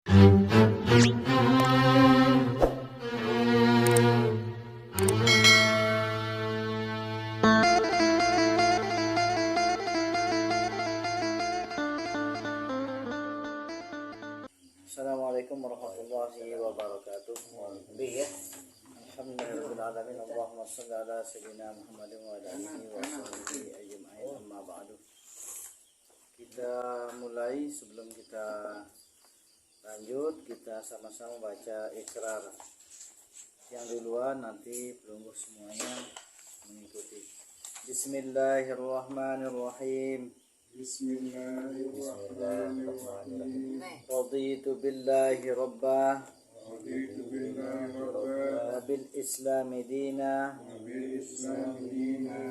Assalamualaikum warahmatullahi wabarakatuh. Ya. Alhamdulillahirrahmanirrahim. Allahumma shalli ala sayyidina Muhammadin wa ala alihi wa sahbihi ajma'in. Amma ba'du. Kita mulai, sebelum kita lanjut, kita sama-sama baca ikrar. Yang duluan nanti pelungguh semuanya mengikuti. Bismillahirrahmanirrahim. Bismillahirrahmanirrahim. Raditu billahi rabbah wa bil islami dina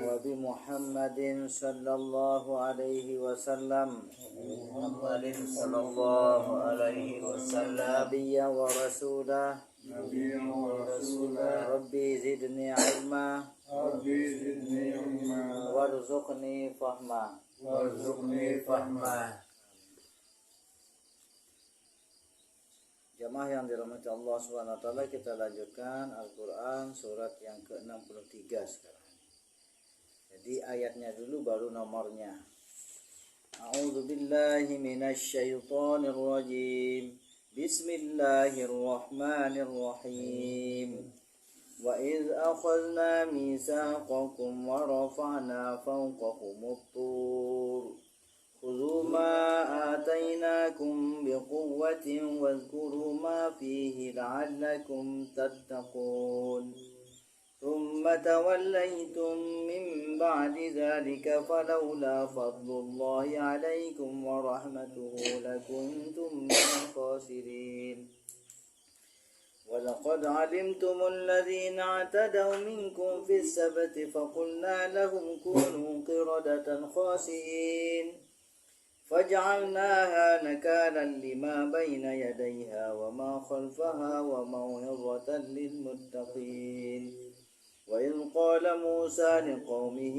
wa bi Muhammadin sallallahu alaihi wasallam nabiyya wa rasulah Rabbi zidni ilma warzuqni fahma. Jamaah yang dirahmati Allah SWT, kita lanjutkan Al-Quran surat yang ke-63 sekarang. Jadi ayatnya dulu baru nomornya. A'udzu billahi minasyaitonir rajim. Bismillahirrahmanirrahim. Wa idz akhadna mitsaqakum wa rafa'na fawqakumut tur khudhu ma atainakum biquwwatin wadhkuru ma fihi la'allakum tattaqun. Thumma tawallaytum min ba'di dhalika falawla fadlullahi 'alaykum wa rahmatuhu lakuntum minal khasirin. وَلَقَدْ عَلِمْتُمُ الَّذِينَ اعْتَدَوْا مِنْكُمْ فِي السَّبْتِ فَقُلْنَا لَهُمْ كُونُوا قِرَدَةً خَاسِئِينَ فَجَعَلْنَاهَا نَكَالًا لِمَا بَيْنَ يَدَيْهَا وَمَا خَلْفَهَا وَمَوْعِظَةً لِلْمُتَّقِينَ وَإِذْ قَالَ مُوسَى لِقَوْمِهِ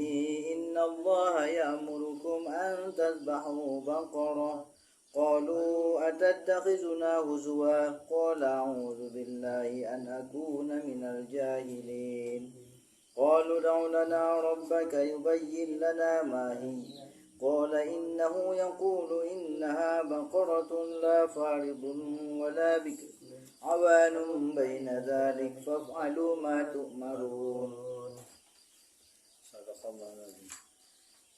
إِنَّ اللَّهَ يَأْمُرُكُمْ أَنْ تَذْبَحُوا بَقَرَةً قالوا أتتخذنا هزوا قال أعوذ بالله أن أكون من الجاهلين قالوا ادع لنا ربك يبين لنا ما هي قال إنه يقول إنها بقرة لا فارض ولا بكر عوان بين ذلك فافعلوا ما تؤمرون.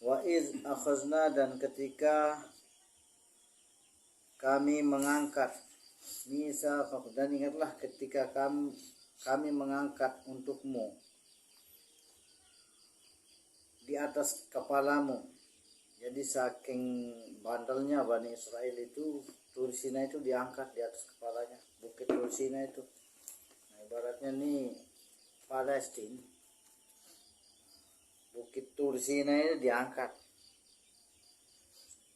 وإذ أخذنا, dan ketika kami mengangkat mitsaqak, dan ingatlah ketika kami mengangkat untukmu di atas kepalamu. Jadi saking bandelnya Bani Israel itu, Tur Sina itu diangkat di atas kepalanya, bukit Tur Sina itu. Nah, ibaratnya nih Palestina, bukit Tur Sina itu diangkat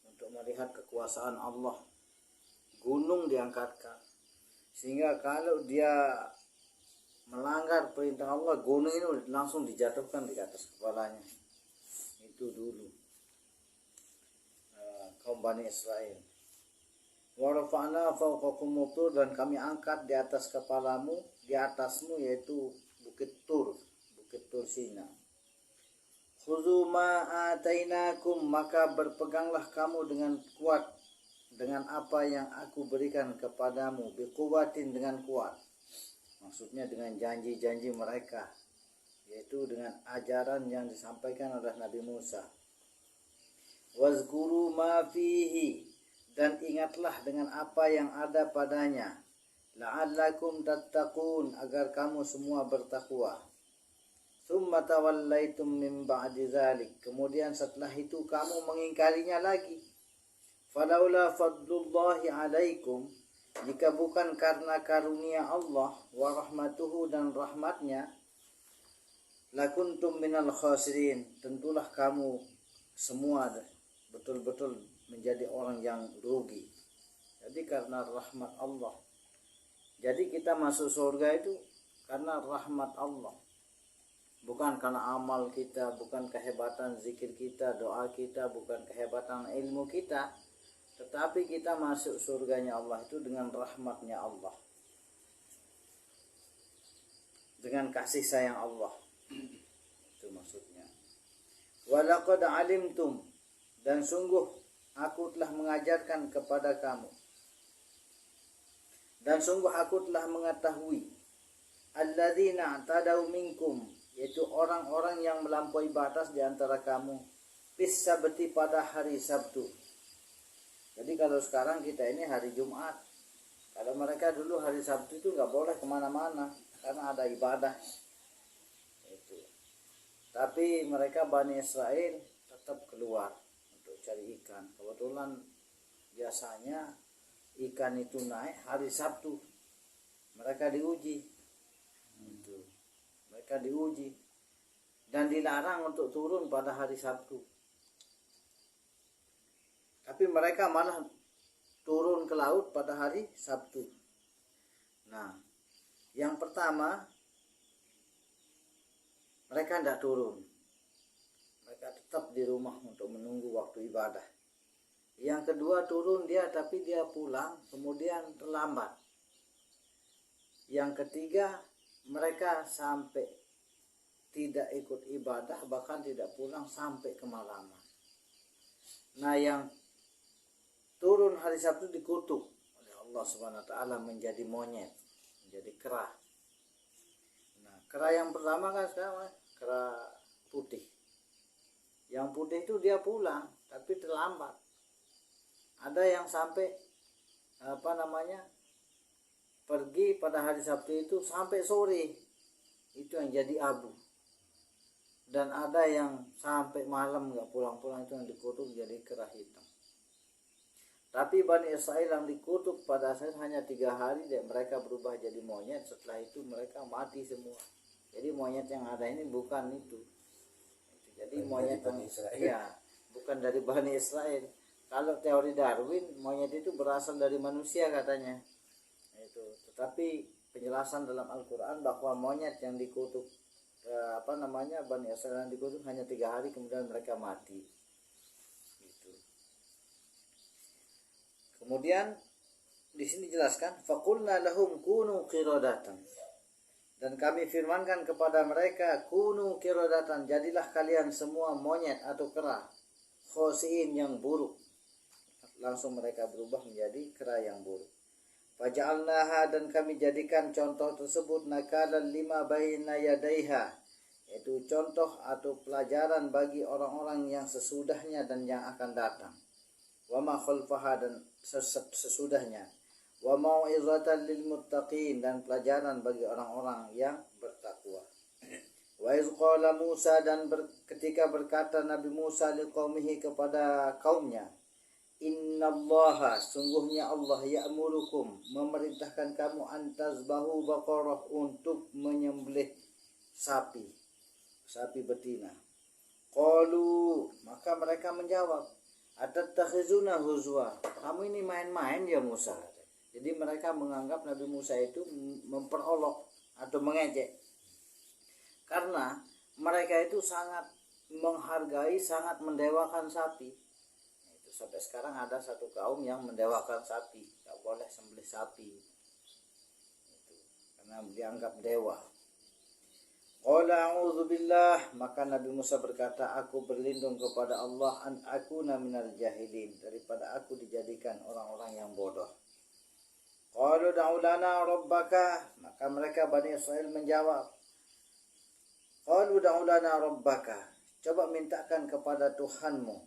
untuk melihat kekuasaan Allah. Gunung diangkatkan, sehingga kalau dia melanggar perintah Allah, gunung ini langsung dijatuhkan di atas kepalanya. Itu dulu kaum Bani Israel. Wa rafa'na fawqakumut tur, dan kami angkat di atas kepalamu, di atasmu, yaitu bukit Tur Sina. Khudhu ma atainakum, maka berpeganglah kamu dengan kuat dengan apa yang aku berikan kepadamu, biquwatin, dengan kuat. Maksudnya dengan janji-janji mereka, yaitu dengan ajaran yang disampaikan oleh Nabi Musa. Wazkuru ma fihi, dan ingatlah dengan apa yang ada padanya. La'allakum tattaqun, agar kamu semua bertakwa. Tsumma tawallaitum min ba'di dzalik, kemudian setelah itu kamu mengingkarinya lagi. Falaula fadlullahi alaikum, jika bukan karena karunia Allah, wa rahmatuhu, dan rahmatnya, lakuntum minal khasirin, tentulah kamu semua betul-betul menjadi orang yang rugi. Jadi karena rahmat Allah. Jadi kita masuk surga itu karena rahmat Allah, bukan karena amal kita, bukan kehebatan zikir kita, doa kita, bukan kehebatan ilmu kita, Tetapi kita masuk surganya Allah itu dengan rahmatnya Allah, dengan kasih sayang Allah. Itu maksudnya. Walaqad alimtum, dan sungguh aku telah mengajarkan kepada kamu, dan sungguh aku telah mengetahui, alladzina tadau minkum, yaitu orang-orang yang melampaui batas di antara kamu, fis sabti, pada hari Sabtu. Jadi kalau sekarang kita ini hari Jumat, kalau mereka dulu hari Sabtu itu nggak boleh kemana-mana karena ada ibadah. Itu. Tapi mereka Bani Israel tetap keluar untuk cari ikan. Kebetulan biasanya ikan itu naik hari Sabtu. Mereka diuji. Itu. Mereka diuji dan dilarang untuk turun pada hari Sabtu. Tapi mereka malah turun ke laut pada hari Sabtu. Nah, yang pertama, mereka tidak turun. Mereka tetap di rumah untuk menunggu waktu ibadah. Yang kedua, turun dia tapi dia pulang, kemudian terlambat. Yang ketiga, mereka sampai tidak ikut ibadah, bahkan tidak pulang sampai kemalaman. Nah, yang turun hari Sabtu dikutuk oleh Allah Subhanahu wa taala menjadi monyet, menjadi kera. Nah, kera yang pertama kan sekarang kera putih. Yang putih itu dia pulang tapi terlambat. Ada yang sampai pergi pada hari Sabtu itu sampai sore. Itu yang jadi abu. Dan ada yang sampai malam nggak pulang-pulang, itu yang dikutuk jadi kera hitam. Tapi Bani Israel yang dikutuk pada asalnya hanya 3 hari dan mereka berubah jadi monyet. Setelah itu mereka mati semua. Jadi monyet yang ada ini bukan itu. Jadi monyet yang bukan dari Bani Israel. Kalau teori Darwin, monyet itu berasal dari manusia katanya. Itu. Tetapi penjelasan dalam Al-Quran bahwa monyet yang dikutuk Bani Israel yang dikutuk hanya 3 hari kemudian mereka mati. Kemudian di sini dijelaskan faqulna lahum kunu qiradatan, dan kami firmankan kepada mereka kunu qiradatan, jadilah kalian semua monyet atau kera, khosiin, yang buruk. Langsung mereka berubah menjadi kera yang buruk. Faja'alnaha, dan kami jadikan contoh tersebut nakalan lima baina yadaiha, yaitu contoh atau pelajaran bagi orang-orang yang sesudahnya dan yang akan datang. Wa ma khalfaha, dan sesudahnya. Wa mau'izatan lil muttaqin, dan pelajaran bagi orang-orang yang bertakwa. Wa iz qala Musa, dan ketika berkata Nabi Musa liqaumihi, kepada kaumnya, innallaha, sungguhnya Allah, ya'murukum, memerintahkan kamu, antazbahu baqarah, untuk menyembelih sapi betina. Qalu, maka mereka menjawab, atattakhizuna huzwa, kamu ini main-main ya Musa. Jadi mereka menganggap Nabi Musa itu memperolok atau mengejek, karena mereka itu sangat menghargai, sangat mendewakan sapi. Itu sampai sekarang ada satu kaum yang mendewakan sapi, tak boleh sembelih sapi itu, karena dianggap dewa. Qala a'udzubillah, maka Nabi Musa berkata, aku berlindung kepada Allah, an akuna minal jahilin, daripada aku dijadikan orang-orang yang bodoh. Qalu da'u lana rabbaka, maka mereka Bani Israel menjawab, qalu da'u lana rabbaka, coba mintakan kepada Tuhanmu,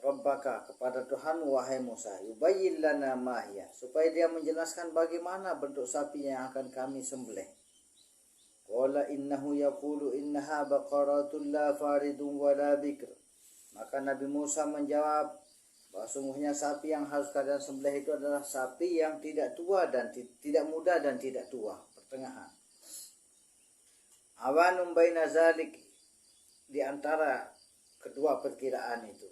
rabbaka, kepada Tuhanmu wahai Musa, yubayyin lana ma hiya, supaya dia menjelaskan bagaimana bentuk sapi yang akan kami sembelih. Qala innahu yaqulu innaha baqaratun la faridun wa la bikr, maka Nabi Musa menjawab bahwa sungguhnya sapi yang harus kalian sembelih itu adalah sapi yang tidak tua dan tidak muda dan tidak tua, pertengahan. Awanum baina zalik, di antara kedua perkiraan itu.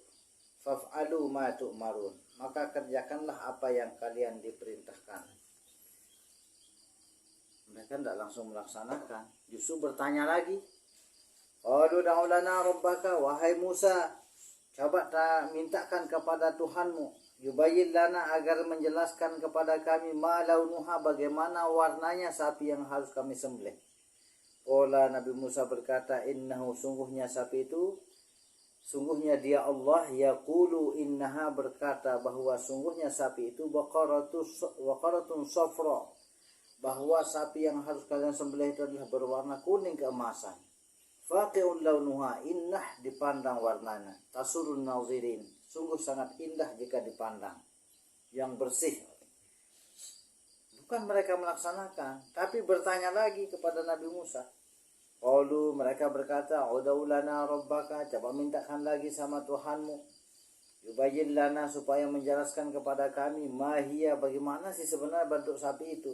Faf'alu ma tu'marun, maka kerjakanlah apa yang kalian diperintahkan. Mereka tidak langsung melaksanakan, justru bertanya lagi. Qalu da'u lana rabbaka, wahai Musa, coba mintakan kepada Tuhanmu, Yubayyin lana, agar menjelaskan kepada kami, ma launuha, bagaimana warnanya sapi yang harus kami sembelih. Qala, Nabi Musa berkata, innahu, sungguhnya sapi itu, sungguhnya dia Allah, yaqulu, innaha, berkata bahwa sungguhnya sapi itu baqaratun safra, bahwa sapi yang harus kalian sembelih itu adalah berwarna kuning keemasan. Faqi'un launuha, indah dipandang warnanya. Tasurun nazirin, sungguh sangat indah jika dipandang. Yang bersih. Bukan mereka melaksanakan, tapi bertanya lagi kepada Nabi Musa. Qalu, mereka berkata, ud'u lana rabbaka, coba mintakan lagi sama Tuhanmu. Yubayyin lana, supaya menjelaskan kepada kami, mahia, bagaimana sih sebenarnya bentuk sapi itu.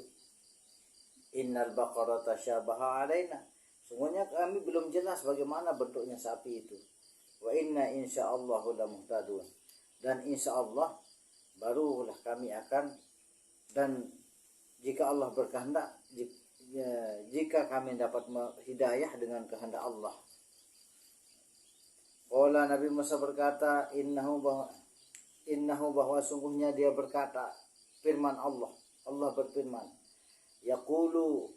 Innal baqarata syabaha alaina, sungguhnya kami belum jelas bagaimana bentuknya sapi itu. Wa inna insyaallahu lamuhtadun, dan insyaallah barulah kami akan, dan jika Allah berkehendak, jika kami dapat hidayah dengan kehendak Allah. Qala, Nabi Musa berkata, innahu bahwa sungguhnya dia berkata, firman Allah berfirman, yaqulu,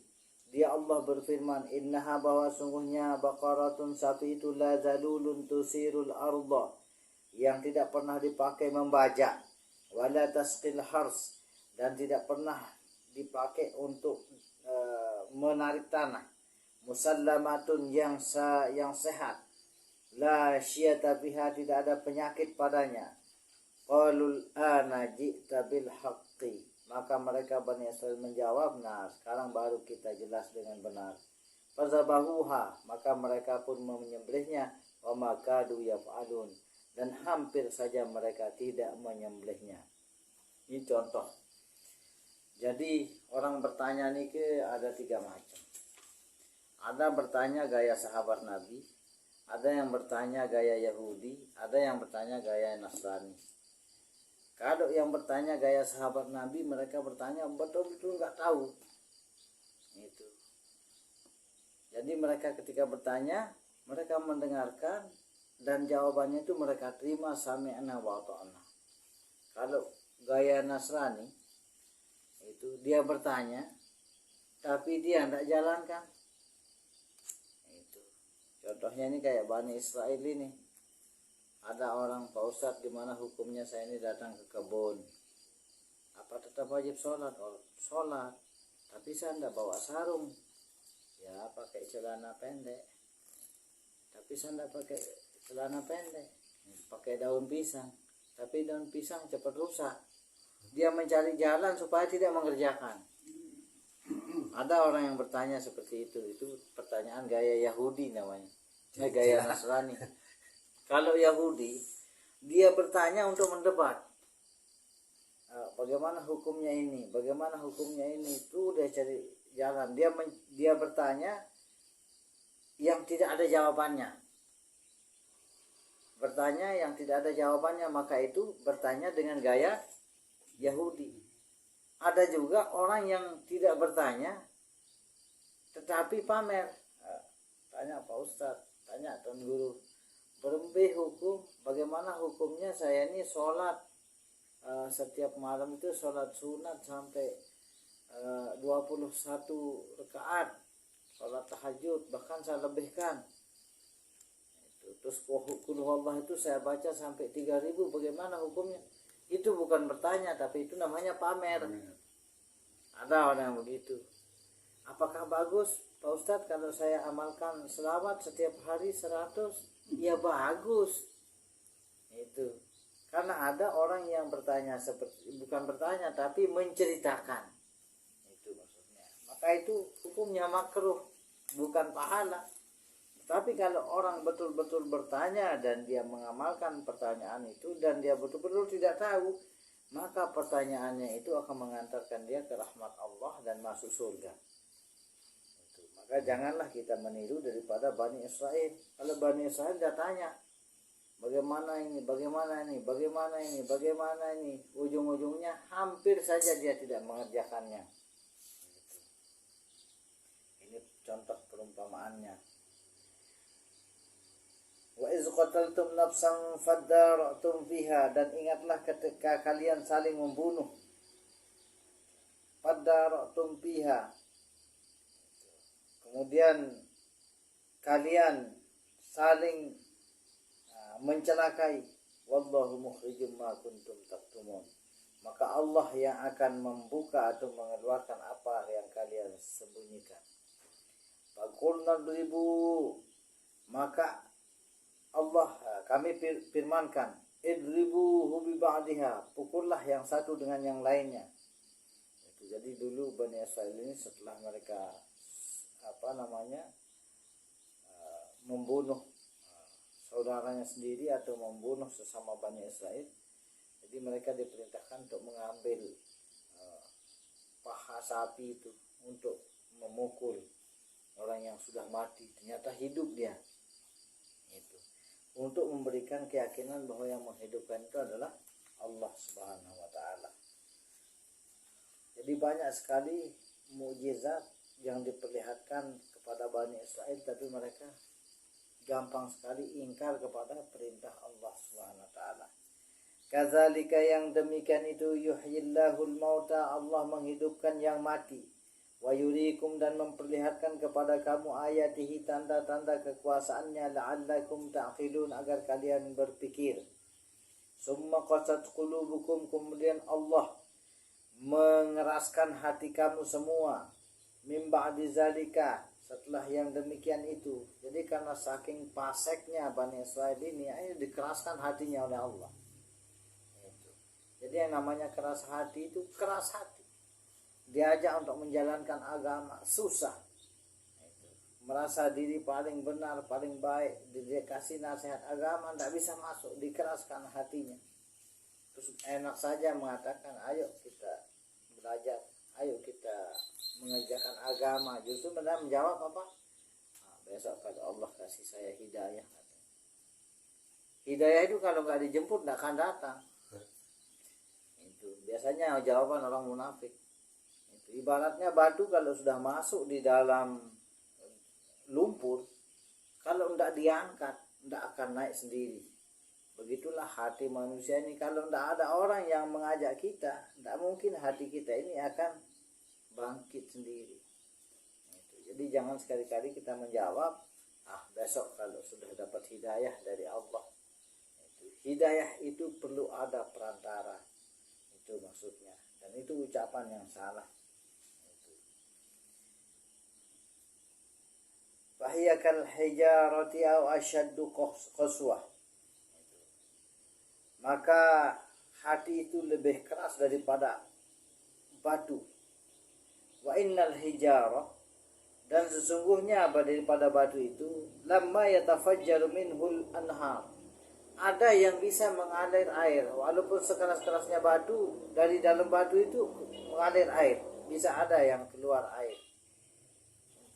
dia Allah berfirman, innaha, bahwa sungguhnya baqaratun, sapi itu, la zalulun tusirul arda, yang tidak pernah dipakai membajak, wala tasqil hars, dan tidak pernah dipakai untuk menarik tanah, musallamatun, yang sehat, la syiyata biha, tidak ada penyakit padanya. Qalul ana ji'ta bil haqqi, maka mereka Bani Israil menjawab, nah sekarang baru kita jelas dengan benar. Fazabahuha, maka mereka pun menyembelihnya. Wa makadu yaf'alun, dan hampir saja mereka tidak menyembelihnya. Ini contoh. Jadi orang bertanya nih ada 3 macam. Ada bertanya gaya sahabat Nabi, ada yang bertanya gaya Yahudi, ada yang bertanya gaya Nasrani. Kalau yang bertanya gaya sahabat Nabi, mereka bertanya betul-betul nggak tahu. Itu. Jadi mereka ketika bertanya, mereka mendengarkan dan jawabannya itu mereka terima, sami'na wa ata'na. Kalau gaya Nasrani, itu dia bertanya, tapi dia tidak jalankan. Itu. Contohnya ini kayak Bani Israil ini. Ada orang, Pak Ustadz, gimana hukumnya saya ini datang ke kebun? Apa tetap wajib sholat? Oh, sholat, tapi saya tidak bawa sarung. Ya, pakai celana pendek. Tapi saya tidak pakai celana pendek. Pakai daun pisang. Tapi daun pisang cepat rusak. Dia mencari jalan supaya tidak mengerjakan. Ada orang yang bertanya seperti itu. Itu pertanyaan gaya Yahudi namanya. Gaya Nasrani. Kalau Yahudi, dia bertanya untuk mendebat. Bagaimana hukumnya ini? Bagaimana hukumnya ini? Itu dia cari jalan. Dia bertanya yang tidak ada jawabannya. Bertanya yang tidak ada jawabannya, maka itu bertanya dengan gaya Yahudi. Ada juga orang yang tidak bertanya, tetapi pamer. Tanya Pak Ustadz, tanya Tuan Guru. Berembih hukum, bagaimana hukumnya saya ini sholat setiap malam itu sholat sunat sampai 21 rakaat, sholat tahajud, bahkan saya lebihkan. Terus qul Allah itu saya baca sampai 3000, bagaimana hukumnya? Itu bukan bertanya, tapi itu namanya pamer. Ada orang yang begitu. Apakah bagus Pak Ustadz kalau saya amalkan selawat setiap hari 100? Ya bagus. Itu. Karena ada orang yang bertanya seperti, bukan bertanya tapi menceritakan. Itu maksudnya. Maka itu hukumnya makruh, bukan pahala. Tapi kalau orang betul-betul bertanya dan dia mengamalkan pertanyaan itu dan dia betul-betul tidak tahu, maka pertanyaannya itu akan mengantarkan dia ke rahmat Allah dan masuk surga. Maka janganlah kita meniru daripada Bani Israil. Kalau Bani Israil dia tanya, bagaimana ini, bagaimana ini, bagaimana ini, bagaimana ini, ujung-ujungnya hampir saja dia tidak mengerjakannya. Ini contoh perumpamaannya. Wa iz qataltum nafsan fadara'tum fiha, dan ingatlah ketika kalian saling membunuh. Fadara'tum fiha, kemudian kalian saling mencelakai. Wallahu mukhrijum ma kuntum taktumun, maka Allah yang akan membuka atau mengeluarkan apa yang kalian sembunyikan. Faqulna dribu, maka Allah kami firmankan, idribuhu bi ba'diha, pukullah yang satu dengan yang lainnya. Itu jadi dulu Bani Israil ini setelah mereka membunuh saudaranya sendiri atau membunuh sesama Bani Israil, jadi mereka diperintahkan untuk mengambil paha sapi itu untuk memukul orang yang sudah mati, ternyata hidup dia. Itu untuk memberikan keyakinan bahwa yang menghidupkan itu adalah Allah Subhanahu wa taala. Jadi banyak sekali mukjizat yang diperlihatkan kepada Bani Israil, tapi mereka gampang sekali ingkar kepada perintah Allah Subhanahu wa taala. Kadzalika, yang demikian itu, yuhyillahul mauta, Allah menghidupkan yang mati. Wa yuriikum, dan memperlihatkan kepada kamu ayatihi, tanda-tanda kekuasaannya, la'allakum ta'qilun, agar kalian berpikir. Summa qasat qulubukum, kemudian Allah mengeraskan hati kamu semua. Mim ba'di zalika, setelah yang demikian itu. Jadi karena saking paseknya Bani Israil ini dikeraskan hatinya oleh Allah. Itu. Jadi yang namanya keras hati itu keras hati. Diajak untuk menjalankan agama susah. Itu. Merasa diri paling benar, paling baik, dikasih nasihat agama tidak bisa masuk, dikeraskan hatinya. Terus enak saja mengatakan ayo kita belajar, ayo kita mengerjakan agama. Justru benar menjawab apa? Besok kalau Allah kasih saya hidayah. Hidayah itu kalau nggak dijemput nggak akan datang. Itu biasanya jawaban orang munafik. Itu ibaratnya batu kalau sudah masuk di dalam lumpur, kalau nggak diangkat nggak akan naik sendiri. Begitulah hati manusia ini, kalau nggak ada orang yang mengajak kita, nggak mungkin hati kita ini akan bangkit sendiri. Jadi jangan sekali-kali kita menjawab, besok kalau sudah dapat hidayah dari Allah. Hidayah itu perlu ada perantara, itu maksudnya, dan itu ucapan yang salah. Fahiya kal hijarati aw ashaddu qaswah, maka hati itu lebih keras daripada batu. Wa innal hijara, dan sesungguhnya daripada batu itu, lamma yatafajjaru minhul anhar, ada yang bisa mengalir air. Walaupun sekeras-kerasnya batu, dari dalam batu itu mengalir air, bisa ada yang keluar air.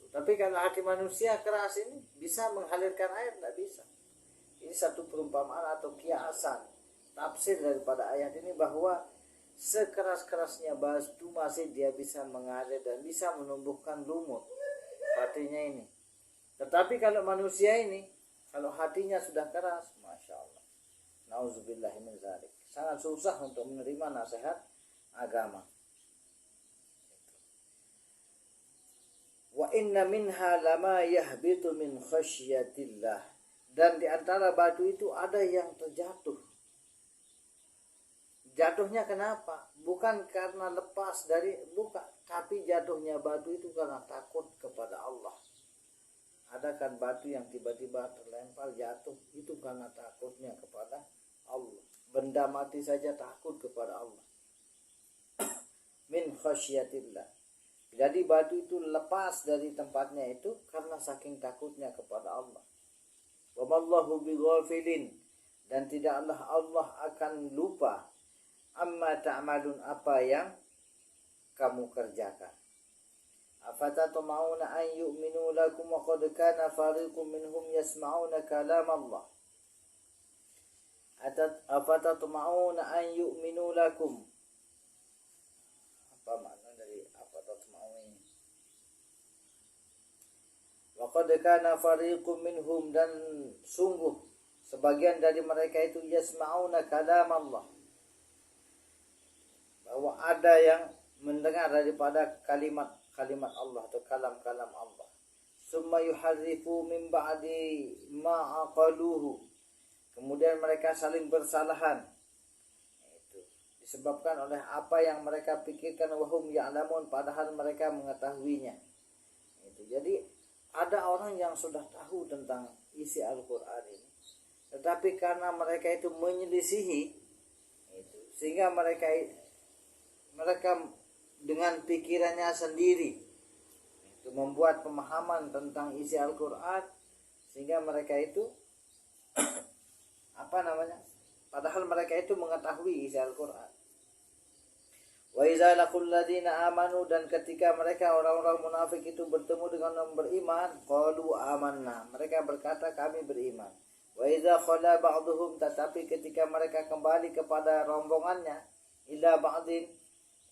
Tapi kalau hati manusia keras ini bisa mengalirkan air? Tidak bisa. Ini satu perumpamaan atau kiasan tafsir daripada ayat ini, bahwa sekeras-kerasnya batu masih dia bisa mengalir dan bisa menumbuhkan lumut hatinya ini. Tetapi kalau manusia ini, kalau hatinya sudah keras, masya Allah, nauzubillahi min dzalik, sangat susah untuk menerima nasihat agama. Wa inna minha lama yahbitu min khasyatillah, dan di antara batu itu ada yang terjatuh. Jatuhnya kenapa? Bukan karena lepas dari, bukan, tapi jatuhnya batu itu karena takut kepada Allah. Ada kan batu yang tiba-tiba terlempar jatuh, itu karena takutnya kepada Allah. Benda mati saja takut kepada Allah. Min khasyatillah. Jadi batu itu lepas dari tempatnya itu karena saking takutnya kepada Allah. Wa mallahu bighafilin, dan tidaklah Allah akan lupa amma ta'malun, apa yang kamu kerjakan. Afatatma'una an yu'minu lakum wa qad kana fariqun minhum yasma'una kalam Allah. Afatatma'una an yu'minu lakum, apa makna dari afatatma'una ini? Wa qad kana fariqun minhum, dan sungguh sebagian dari mereka itu yasma'una kalam Allah, bahwa ada yang mendengar daripada kalimat Allah atau kalam-kalam Allah. Summa yuharrifu min ba'di ma aqaluhu, kemudian mereka saling bersalahan, itu disebabkan oleh apa yang mereka pikirkan, wahum ya'lamun, padahal mereka mengetahuinya. Itu jadi ada orang yang sudah tahu tentang isi Al-Quran ini, tetapi karena mereka itu menyelisihi itu, sehingga mereka dengan pikirannya sendiri itu membuat pemahaman tentang isi Al-Quran, sehingga mereka itu padahal mereka itu mengetahui isi Al-Quran. Wa idza laqul ladzina amanu, dan ketika mereka orang-orang munafik itu bertemu dengan orang beriman, qalu amanna, mereka berkata kami beriman. Wa idza khala ba'dhum, tetapi ketika mereka kembali kepada rombongannya, ila ba'din,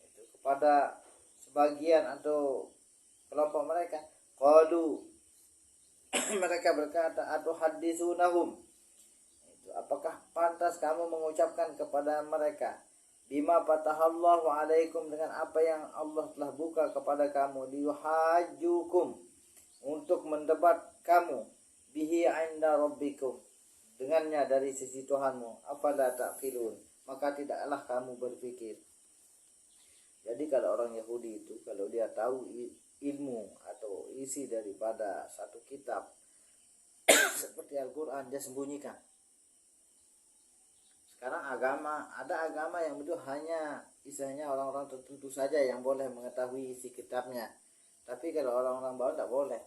itu kepada sebagian atau kelompok mereka, qalu mereka berkata, atuhadditsunahum, itu apakah pantas kamu mengucapkan kepada mereka, bima fatahallahu alaikum, dengan apa yang Allah telah buka kepada kamu, liyuhajjukum, untuk mendebat kamu, bihi 'inda rabbikum, dengannya dari sisi Tuhanmu, afala ta'qilun, maka tidaklah kamu berpikir. Jadi kalau orang Yahudi itu, kalau dia tahu ilmu atau isi daripada satu kitab seperti Al-Quran, dia sembunyikan. Sekarang ada agama yang itu hanya istilahnya orang-orang tertentu saja yang boleh mengetahui isi kitabnya. Tapi kalau orang-orang bawah tidak boleh.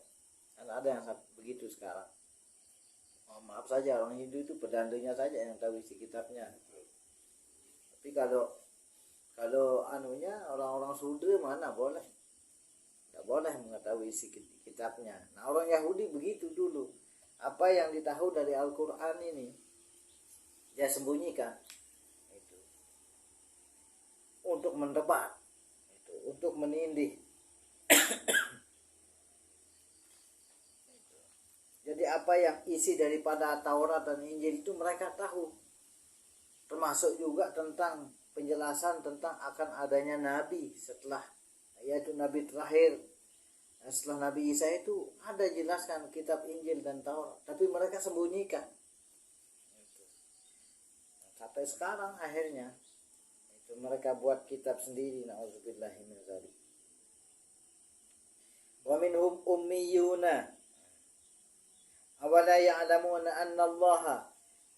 Karena ada yang begitu sekarang. Maaf saja, orang Hindu itu pedantainya saja yang tahu isi kitabnya. Tapi kalau orang-orang Sudra mana boleh? Tidak boleh mengetahui isi kitabnya. Nah, orang Yahudi begitu dulu. Apa yang ditahu dari Al-Quran ini dia sembunyikan, itu untuk mendebat, itu untuk menindih. Jadi apa yang isi daripada Taurat dan Injil itu mereka tahu, termasuk juga tentang penjelasan tentang akan adanya Nabi setelah, yaitu Nabi terakhir setelah Nabi Isa itu ada jelaskan kitab Injil dan Taurat, tapi mereka sembunyikan. Sampai sekarang akhirnya itu mereka buat kitab sendiri, na'udzubillahi min dzalik. Wa minhum ummiyuna awala ya'lamuna anna Allah,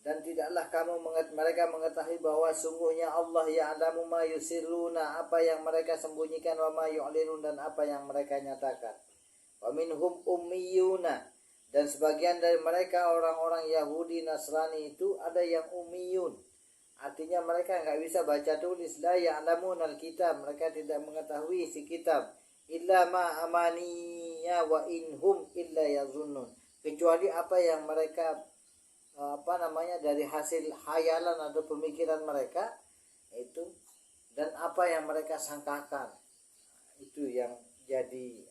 dan tidaklah mereka mengetahui bahwa sungguhnya Allah ya'lamu ma yusirruna, apa yang mereka sembunyikan, wa ma yu'linun, dan apa yang mereka nyatakan. Wa minhum ummiyuna, dan sebagian dari mereka orang-orang Yahudi Nasrani itu ada yang ummiyun, artinya mereka enggak bisa baca tulis. La ya'lamun al-kitab, mereka tidak mengetahui isi kitab. Illa ma amaniya wa inhum illa yazunnun, kecuali apa yang mereka dari hasil khayalan atau pemikiran mereka itu, dan apa yang mereka sangkakan, itu yang jadi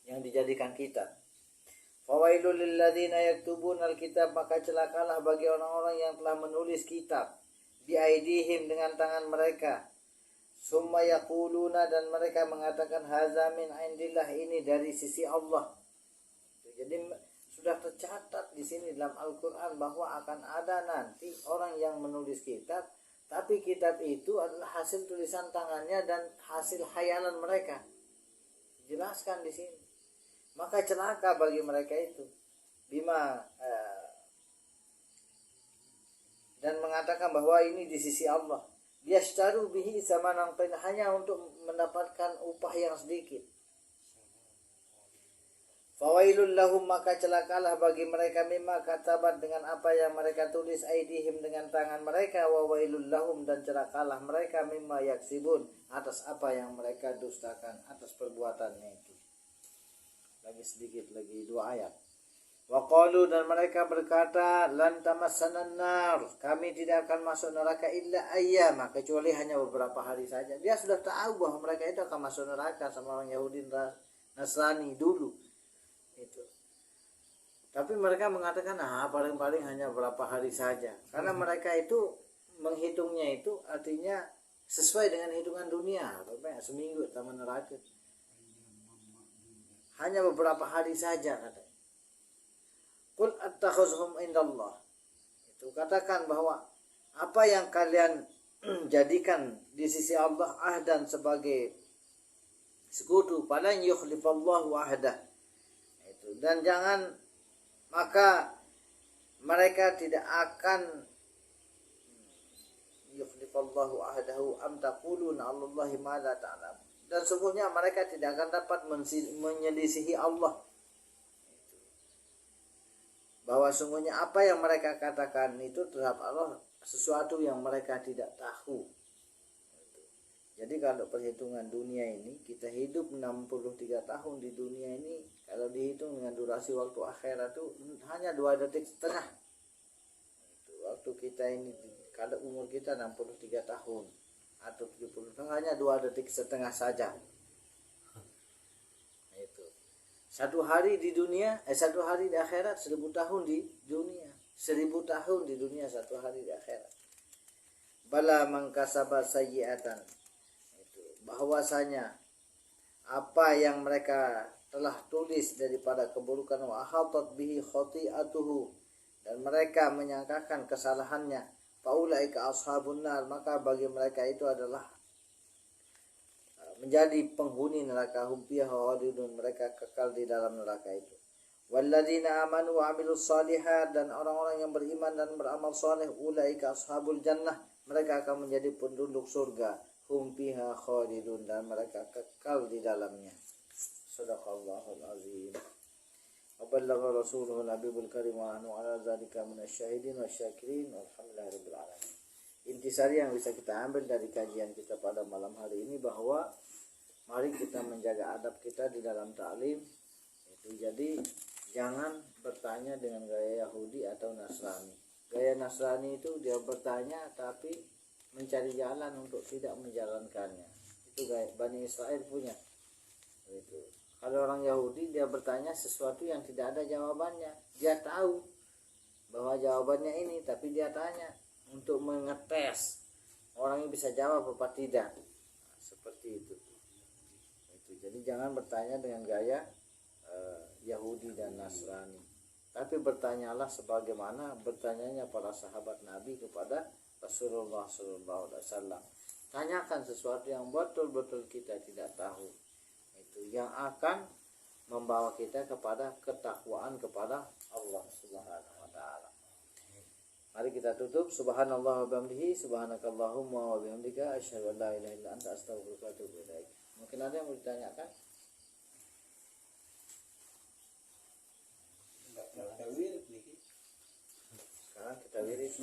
yang dijadikan kitab. Fawailul lilladzina yaktubuna alkitab, maka celakalah bagi orang-orang yang telah menulis kitab, biaidihim, dengan tangan mereka, summa yaquluna, dan mereka mengatakan hadza min indillah, ini dari sisi Allah. Jadi sudah tercatat di sini dalam Al-Quran bahwa akan ada nanti orang yang menulis kitab, tapi kitab itu adalah hasil tulisan tangannya dan hasil khayalan mereka. Jelaskan di sini. Maka celaka bagi mereka itu. Dan mengatakan bahwa ini di sisi Allah. Yashtaru bihi samanan qalila, hanya untuk mendapatkan upah yang sedikit. Fawailul lahum, maka celakalah bagi mereka, mimma katabat, dengan apa yang mereka tulis, aidihim, dengan tangan mereka, wa wailul lahum, dan celakalah mereka, mimma yaksibun, atas apa yang mereka dustakan, atas perbuatannya itu. Lagi sedikit lagi 2 ayat. Wa qalu, dan mereka berkata, lan tamassanan nar, kami tidak akan masuk neraka illa ayyama, kecuali hanya beberapa hari saja. Dia sudah tahu bahwa mereka itu akan masuk neraka sama orang Yahudi Nasrani dulu. Itu. Tapi mereka mengatakan paling-paling hanya berapa hari saja. Karena mereka itu menghitungnya itu artinya sesuai dengan hitungan dunia. Seminggu taman neraka. Hanya beberapa hari saja katanya. Qul attakhazhum indallah. Itu katakan bahwa apa yang kalian jadikan di sisi Allah ahdan sebagai sekutu, pada yukhlifallahu ahdah. Itu, dan jangan, maka mereka tidak akan yukhlifallahu ahdahu am taquluna 'alallahi ma la ta'lam. Dan sungguhnya mereka tidak akan dapat menyelisihi Allah. Bahwa sungguhnya apa yang mereka katakan itu terhadap Allah sesuatu yang mereka tidak tahu. Jadi kalau perhitungan dunia ini, kita hidup 63 tahun di dunia ini, kalau dihitung dengan durasi waktu akhirat itu hanya 2 detik setengah. Waktu kita ini, kalau umur kita 63 tahun atau 70 tahun, hanya 2 detik setengah saja. Itu. 1 hari di dunia, 1 hari di akhirat, 1000 tahun di dunia. 1000 tahun di dunia, 1 hari di akhirat. Bala mangkasaba sayyi'atan. Itu bahwasanya apa yang mereka telah tulis daripada keburukan, wa ahatat bihi khati'atuhu, dan mereka menyangkakan kesalahannya, faulaika ashabun nar, maka bagi mereka itu adalah menjadi penghuni neraka, hum fiha khalidun, mereka kekal di dalam neraka itu. Walladzina amanu wa amilus shalihat, dan orang-orang yang beriman dan beramal saleh, ulaika ashabul jannah, mereka akan menjadi penduduk surga, hum fiha khalidun, dan mereka kekal di dalamnya. Shadaqallahul azim. Wa ballagha rasuluhu nabiyul karim wa nahnu ala dzalika minasyahidin wasyakirin walhamdulillahirabbil alamin. Intisari yang bisa kita ambil dari kajian kita pada malam hari ini, bahwa mari kita menjaga adab kita di dalam ta'lim. Itu jadi jangan bertanya dengan gaya Yahudi atau Nasrani. Gaya Nasrani itu dia bertanya tapi mencari jalan untuk tidak menjalankannya. Itu gaya Bani Israel punya. Itu. Kalau orang Yahudi dia bertanya sesuatu yang tidak ada jawabannya. Dia tahu bahwa jawabannya ini, tapi dia tanya untuk mengetes orangnya bisa jawab apa tidak. Nah, seperti itu. Jadi jangan bertanya dengan gaya Yahudi dan Nasrani, tapi bertanyalah sebagaimana bertanyanya para sahabat Nabi kepada Rasulullah SAW. Tanyakan sesuatu yang betul-betul kita tidak tahu, itu yang akan membawa kita kepada ketakwaan kepada Allah Subhanahu wa taala. Mari kita tutup. Subhanallah wa bihamdihi, subhanakallahumma wa bihamdika, asyhadu an la ilaha illa anta, astaghfiruka wa atubu ilaik. Mungkin ada yang mau ditanyakan? Sekarang kita wirid.